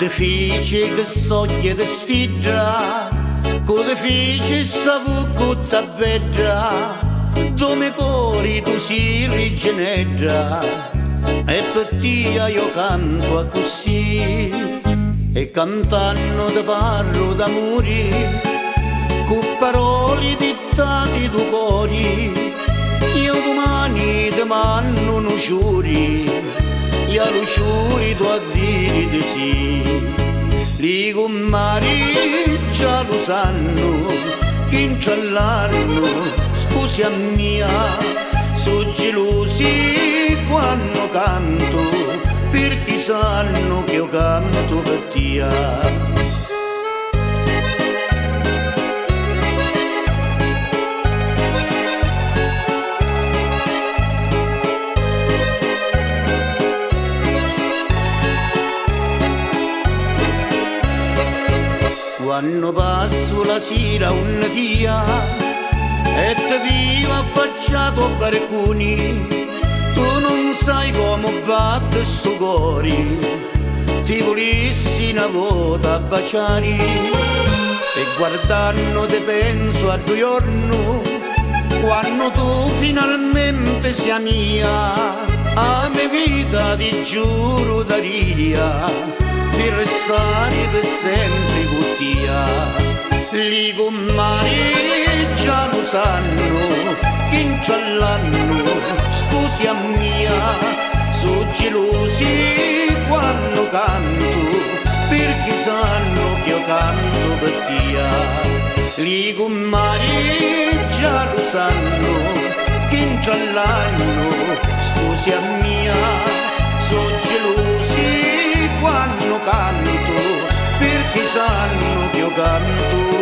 Code fici che soglie di stidra, code fici savucuzza bedra, dove cori tu si rigenera, e per tia io canto così, e cantando te parlo d'amore, con parole dittate tu cori, io domani te mando un giuri, io lo giuri tu a dire di sì. Li commari già lo sanno, che in l'anno sposi a mia, sono gelosi quando canto, perché sanno che io canto per tia. Quando passo la sera un dia e te vivo affacciato a barconi, tu non sai come batte sto cuore, ti volessi una volta baciare, e guardando te penso a due giorni, quando tu finalmente sia mia, a mia vita ti giuro daria, di restare per sempre con tia. Li commari già lo sanno, che in l'anno sposi a mia, sono gelosi quando canto, perché sanno che io canto per tia. Li commari già lo sanno, che in l'anno sposi a mia, sono gelosi quando canto, perché sanno che io canto